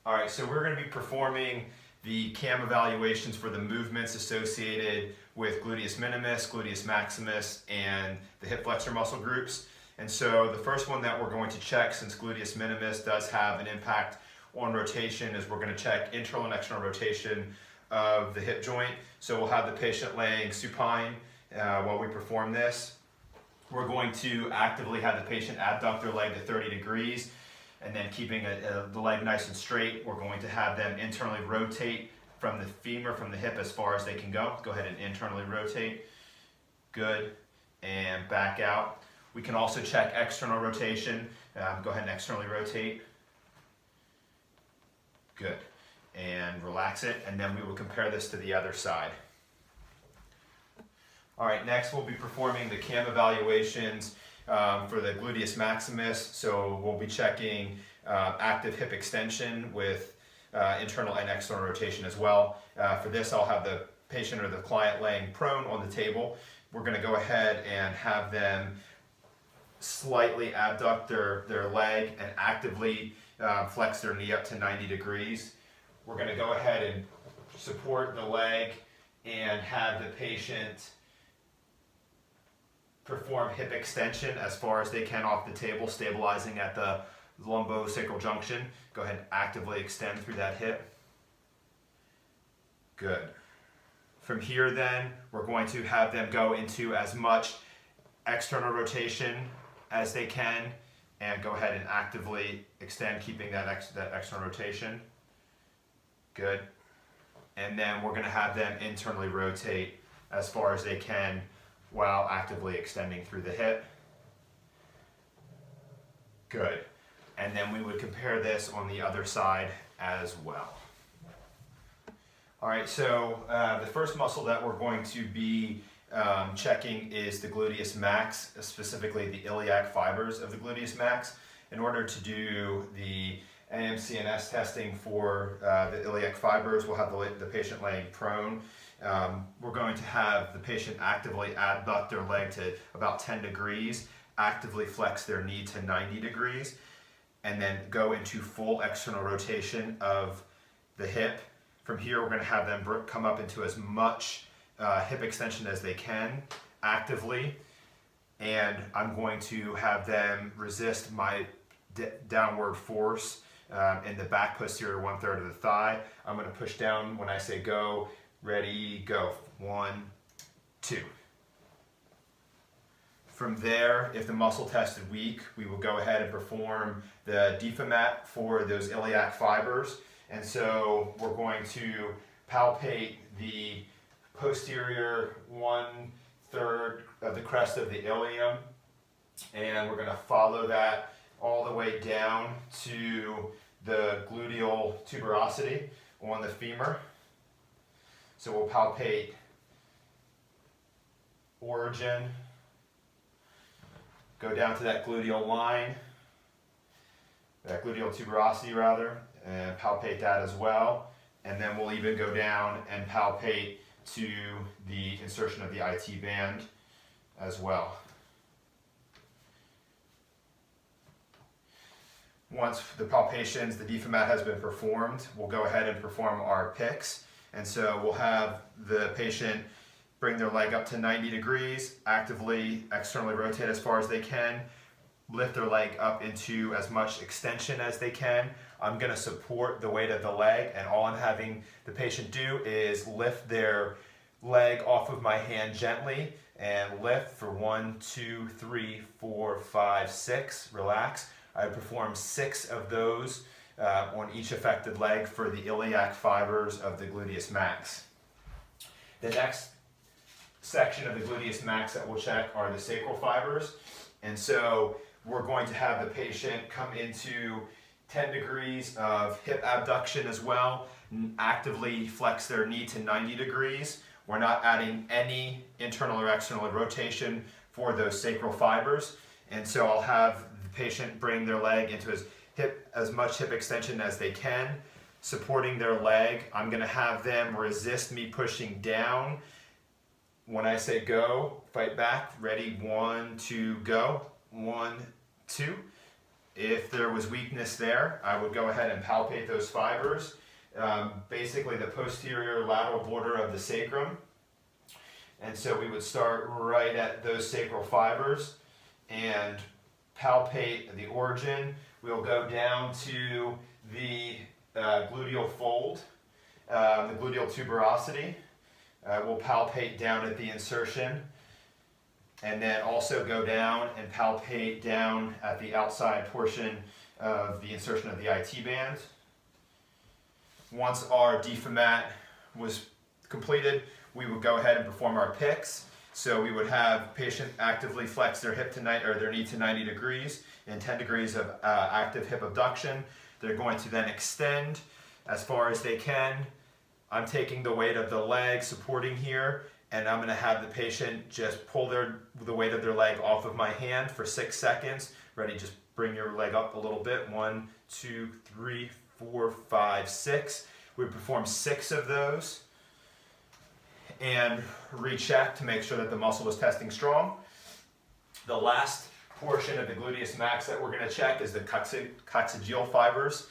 All right, so we're going to be performing the CAM evaluations for the movements associated with gluteus minimus, gluteus maximus, and the hip flexor muscle groups. And so the first one that we're going to check, since gluteus minimus does have an impact on rotation, is we're going to check internal and external rotation of the hip joint. So we'll have the patient laying supine while we perform this. We're going to actively have the patient abduct their leg to 30 degrees. And then keeping the leg nice and straight, we're going to have them internally rotate from the femur, from the hip as far as they can go. Go ahead and internally rotate. Good. And back out. We can also check external rotation. Go ahead and externally rotate. Good. And relax it. And then we will compare this to the other side. All right, next we'll be performing the CAM evaluations for the gluteus maximus. So we'll be checking active hip extension with internal and external rotation as well. For this, I'll have the patient or the client laying prone on the table. We're going to go ahead and have them slightly abduct their leg and actively flex their knee up to 90 degrees. We're going to go ahead and support the leg and have the patient perform hip extension as far as they can off the table, stabilizing at the lumbosacral junction. Go ahead and actively extend through that hip. Good. From here then, we're going to have them go into as much external rotation as they can and go ahead and actively extend, keeping that external rotation. Good. And then we're going to have them internally rotate as far as they can while actively extending through the hip. Good. And then we would compare this on the other side as well. All right, so the first muscle that we're going to be checking is the gluteus max, specifically the iliac fibers of the gluteus max. In order to do the ACM&S testing for the iliac fibers, we'll have the patient laying prone. We're going to have the patient actively abduct their leg to about 10 degrees, actively flex their knee to 90 degrees, and then go into full external rotation of the hip. From here, we're going to have them come up into as much hip extension as they can actively, and I'm going to have them resist my downward force in the back posterior 1/3 of the thigh. I'm going to push down when I say go. Ready, go. 1, 2. From there, if the muscle tested weak, we will go ahead and perform the DFAMAT for those iliac fibers. And so we're going to palpate the posterior 1/3 of the crest of the ilium, and we're going to follow that all the way down to the gluteal tuberosity on the femur. So we'll palpate origin, go down to that gluteal line, that gluteal tuberosity rather, and palpate that as well. And then we'll even go down and palpate to the insertion of the IT band as well. Once the palpations, the DFAMAT has been performed, we'll go ahead and perform our PICs. And so we'll have the patient bring their leg up to 90 degrees, actively externally rotate as far as they can, lift their leg up into as much extension as they can. I'm going to support the weight of the leg, and all I'm having the patient do is lift their leg off of my hand gently and lift for 1, 2, 3, 4, 5, 6. Relax. I perform 6 of those on each affected leg for the iliac fibers of the gluteus max. The next section of the gluteus max that we'll check are the sacral fibers. And so we're going to have the patient come into 10 degrees of hip abduction as well, actively flex their knee to 90 degrees. We're not adding any internal or external rotation for those sacral fibers. And so I'll have the patient bring their leg into as much hip extension as they can, supporting their leg. I'm going to have them resist me pushing down. When I say go, fight back. Ready, 1, 2, go. 1, 2. If there was weakness there, I would go ahead and palpate those fibers, basically the posterior lateral border of the sacrum. And so we would start right at those sacral fibers and palpate the origin. We'll go down to the gluteal fold, the gluteal tuberosity. We'll palpate down at the insertion, and then also go down and palpate down at the outside portion of the insertion of the IT band. Once our DFAMAT was completed, we would go ahead and perform our PICs. So we would have patient actively flex their hip to their knee to 90 degrees and 10 degrees of active hip abduction. They're going to then extend as far as they can. I'm taking the weight of the leg supporting here, and I'm going to have the patient just pull the weight of their leg off of my hand for 6 seconds. Ready? Just bring your leg up a little bit. 1, 2, 3, 4, 5, 6. We perform 6 of those and recheck to make sure that the muscle is testing strong. The last portion of the gluteus max that we're going to check is the coccygeal fibers.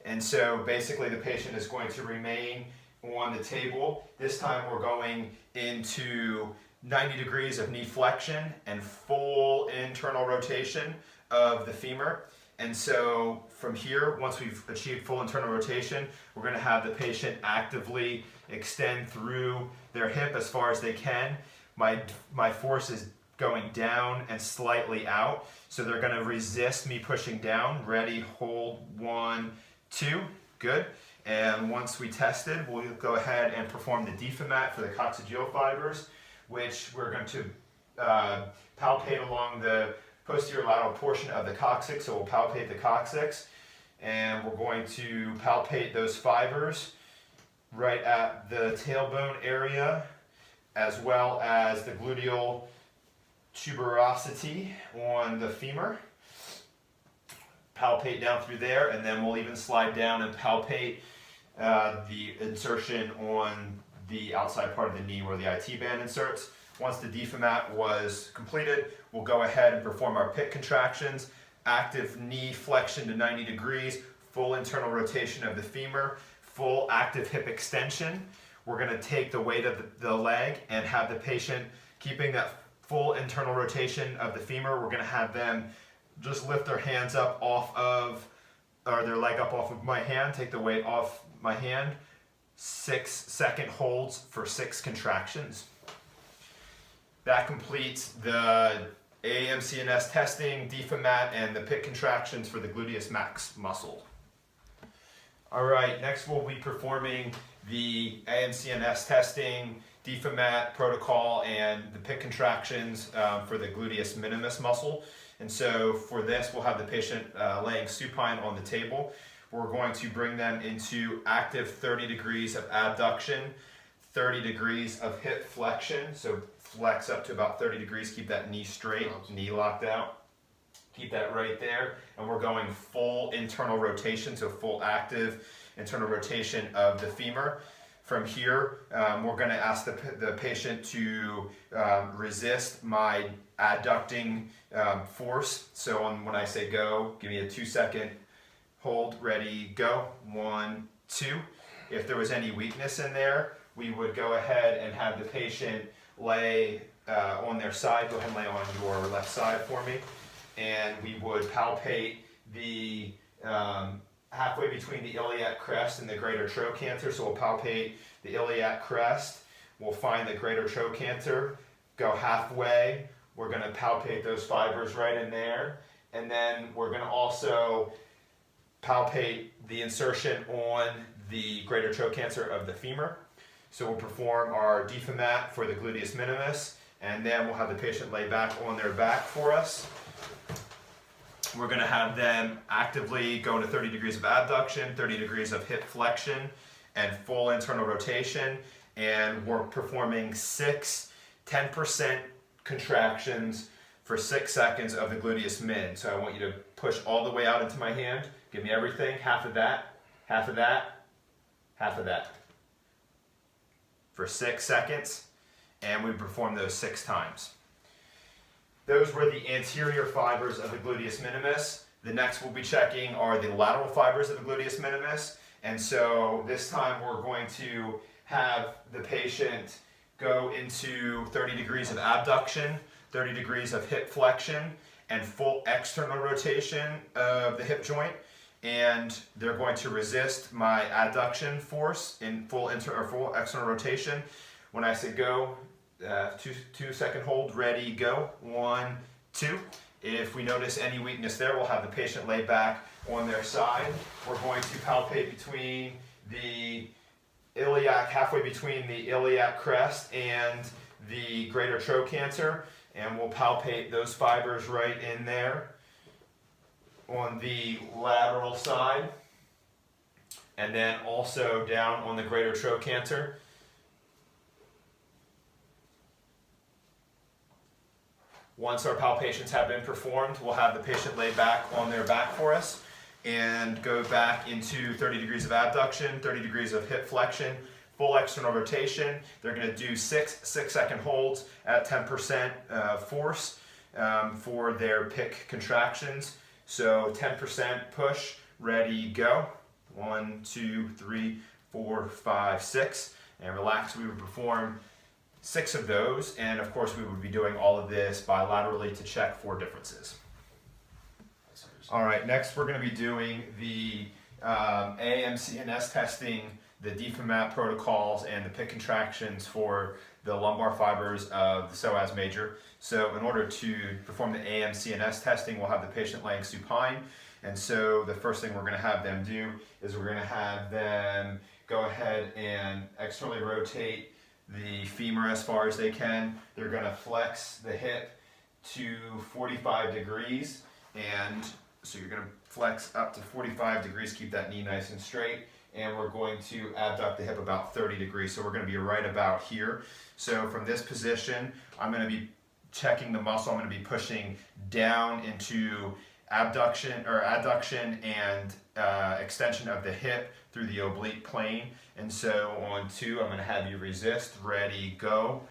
And so basically the patient is going to remain on the table. This time we're going into 90 degrees of knee flexion and full internal rotation of the femur. And so from here, once we've achieved full internal rotation, we're going to have the patient actively extend through their hip as far as they can. My force is going down and slightly out, so they're going to resist me pushing down. Ready, hold, 1, 2, good. And once we tested, we'll go ahead and perform the DFAMAT for the coccygeal fibers, which we're going to palpate along the posterior lateral portion of the coccyx. So we'll palpate the coccyx, and we're going to palpate those fibers right at the tailbone area, as well as the gluteal tuberosity on the femur. Palpate down through there, and then we'll even slide down and palpate the insertion on the outside part of the knee where the IT band inserts. Once the DFAMAT was completed, we'll go ahead and perform our PIC contractions, active knee flexion to 90 degrees, full internal rotation of the femur, full active hip extension. We're going to take the weight of the leg and have the patient keeping that full internal rotation of the femur. We're going to have them just lift their hands up off of, or their leg up off of my hand, take the weight off my hand, 6-second holds for 6 contractions. That completes the ACM&S testing, DFAMAT, and the PIC contractions for the gluteus max muscle. All right, next we'll be performing the ACM&S testing, DFAMAT protocol, and the PIC contractions for the gluteus minimus muscle. And so for this, we'll have the patient laying supine on the table. We're going to bring them into active 30 degrees of abduction, 30 degrees of hip flexion. So flex up to about 30 degrees, keep that knee straight, knee locked out. Keep that right there. And we're going full internal rotation, so full active internal rotation of the femur. From here, we're going to ask the patient to resist my adducting force. So when I say go, give me a 2-second hold, ready, go. 1, 2. If there was any weakness in there, we would go ahead and have the patient lay on their side. Go ahead and lay on your left side for me. And we would palpate the halfway between the iliac crest and the greater trochanter. So we'll palpate the iliac crest. We'll find the greater trochanter, go halfway. We're going to palpate those fibers right in there. And then we're going to also palpate the insertion on the greater trochanter of the femur. So we'll perform our DFAMAT for the gluteus minimus, and then we'll have the patient lay back on their back for us. We're going to have them actively go into 30 degrees of abduction, 30 degrees of hip flexion, and full internal rotation. And we're performing 6 10% contractions for 6 seconds of the gluteus min. So I want you to push all the way out into my hand. Give me everything. Half of that, half of that, half of that. For 6 seconds. And we perform those 6 times. Those were the anterior fibers of the gluteus minimus. The next we'll be checking are the lateral fibers of the gluteus minimus. And so this time we're going to have the patient go into 30 degrees of abduction, 30 degrees of hip flexion, and full external rotation of the hip joint. And they're going to resist my adduction force in full external rotation. When I say go, 2-second hold, ready, go. 1, 2. If we notice any weakness there, we'll have the patient lay back on their side. We're going to palpate between the iliac, halfway between the iliac crest and the greater trochanter, and we'll palpate those fibers right in there on the lateral side, and then also down on the greater trochanter. Once our palpations have been performed, we'll have the patient lay back on their back for us and go back into 30 degrees of abduction, 30 degrees of hip flexion, full external rotation. They're going to do 6-second holds at 10% force for their PIC contractions. So 10% push, ready, go. 1, 2, 3, 4, 5, 6. And relax. We would perform 6 of those, and of course we would be doing all of this bilaterally to check for differences. All right, next we're going to be doing the ACM&S testing, the DFAMAT protocols, and the PIC contractions for the lumbar fibers of the psoas major. So in order to perform the ACM&S testing, we'll have the patient laying supine. And so the first thing we're going to have them do is we're going to have them go ahead and externally rotate the femur as far as they can. They're going to flex the hip to 45 degrees, and so you're going to flex up to 45 degrees, keep that knee nice and straight, and we're going to abduct the hip about 30 degrees, so we're going to be right about here. So from this position, I'm going to be checking the muscle. I'm going to be pushing down into abduction or adduction and extension of the hip through the oblique plane. And so on 2, I'm going to have you resist, ready, go.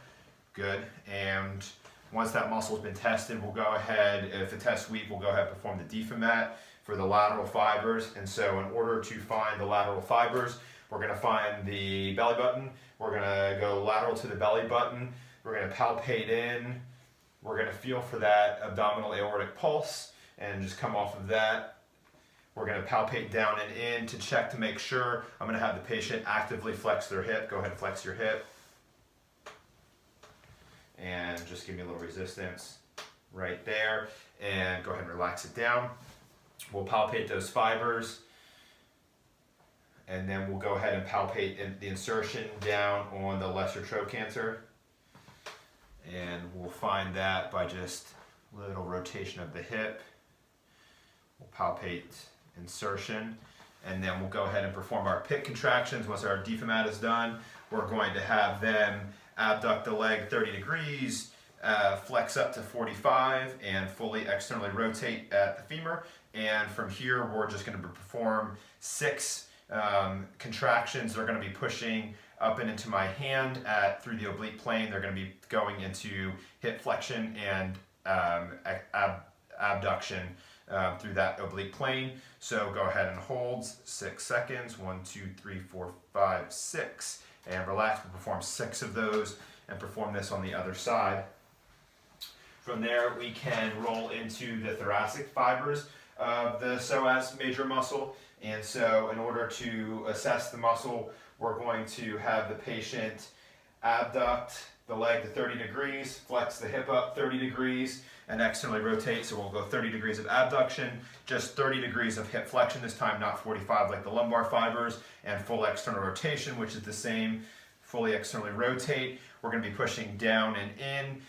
Good. And once that muscle's been tested, we'll go ahead, if the test's weak, we'll go ahead and perform the DFAMAT for the lateral fibers. And so in order to find the lateral fibers, we're going to find the belly button. We're going to go lateral to the belly button. We're going to palpate in. We're going to feel for that abdominal aortic pulse and just come off of that. We're going to palpate down and in to check to make sure. I'm going to have the patient actively flex their hip. Go ahead and flex your hip. And just give me a little resistance right there. And go ahead and relax it down. We'll palpate those fibers. And then we'll go ahead and palpate the insertion down on the lesser trochanter. And we'll find that by just a little rotation of the hip. We'll palpate insertion, and then we'll go ahead and perform our PIC contractions. Once our DFAMAT is done, we're going to have them abduct the leg 30 degrees, flex up to 45, and fully externally rotate at the femur. And from here, we're just going to perform 6 contractions. They're going to be pushing up and into my hand through the oblique plane. They're going to be going into hip flexion and abduction through that oblique plane. So go ahead and hold 6 seconds. 1, 2, 3, 4, 5, 6. And relax. We'll perform 6 of those and perform this on the other side. From there, we can roll into the thoracic fibers of the psoas major muscle. And so in order to assess the muscle, we're going to have the patient abduct the leg to 30 degrees, flex the hip up 30 degrees, and externally rotate. So we'll go 30 degrees of abduction, just 30 degrees of hip flexion this time, not 45 like the lumbar fibers, and full external rotation, which is the same, fully externally rotate. We're going to be pushing down and in.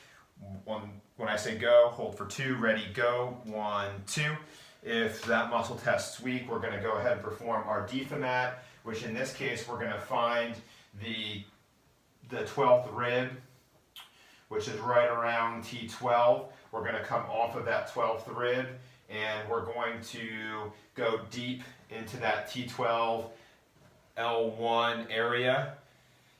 When I say go, hold for 2, ready, go. 1, 2. If that muscle test's weak, we're going to go ahead and perform our DFAMAT, which in this case, we're going to find the 12th rib, which is right around T12. We're going to come off of that 12th rib, and we're going to go deep into that T12 L1 area.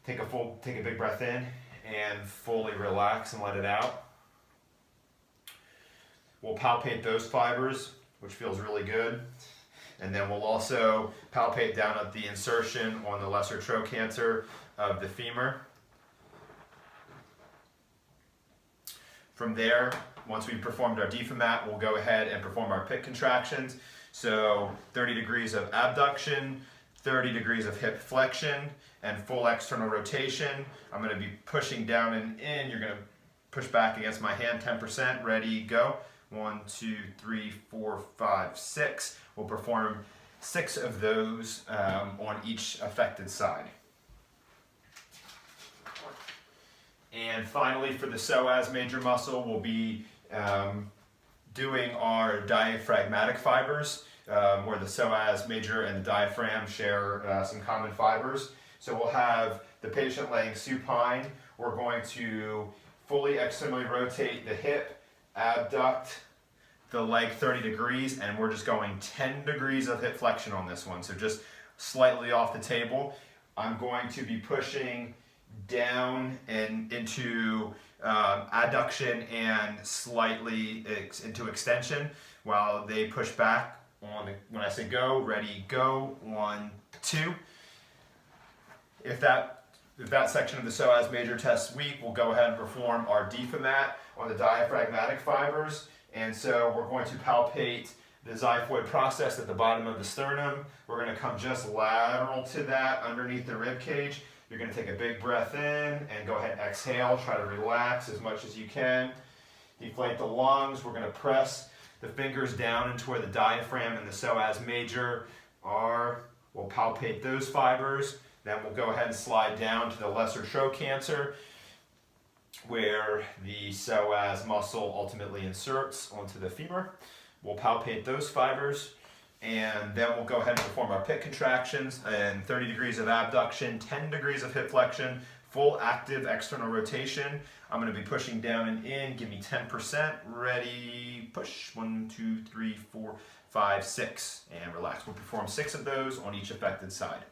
Take a big breath in and fully relax and let it out. We'll palpate those fibers which feels really good. And then we'll also palpate down at the insertion on the lesser trochanter of the femur. From there, once we've performed our DFAMAT, we'll go ahead and perform our PIC contractions. So 30 degrees of abduction, 30 degrees of hip flexion, and full external rotation. I'm going to be pushing down and in. You're going to push back against my hand, 10%. Ready, go. 1, 2, 3, 4, 5, 6. We'll perform 6 of those on each affected side. And finally, for the psoas major muscle, we'll be doing our diaphragmatic fibers, where the psoas major and the diaphragm share some common fibers. So we'll have the patient laying supine. We're going to fully externally rotate the hip, abduct the leg 30 degrees, and we're just going 10 degrees of hip flexion on this one, so just slightly off the table. I'm going to be pushing down and into adduction and slightly into extension while they push back on when I say go. Ready, go. 1, 2. If that section of the psoas major test's weak, we'll go ahead and perform our DFAMAT on the diaphragmatic fibers. And so we're going to palpate the xiphoid process at the bottom of the sternum. We're going to come just lateral to that underneath the rib cage. You're going to take a big breath in and go ahead and exhale. Try to relax as much as you can. Deflate the lungs. We're going to press the fingers down into where the diaphragm and the psoas major are. We'll palpate those fibers. Then we'll go ahead and slide down to the lesser trochanter, where the psoas muscle ultimately inserts onto the femur. We'll palpate those fibers, and then we'll go ahead and perform our PIC contractions and 30 degrees of abduction, 10 degrees of hip flexion, full active external rotation. I'm going to be pushing down and in. Give me 10%. Ready, push. 1, 2, 3, 4, 5, 6, and relax. We'll perform 6 of those on each affected side.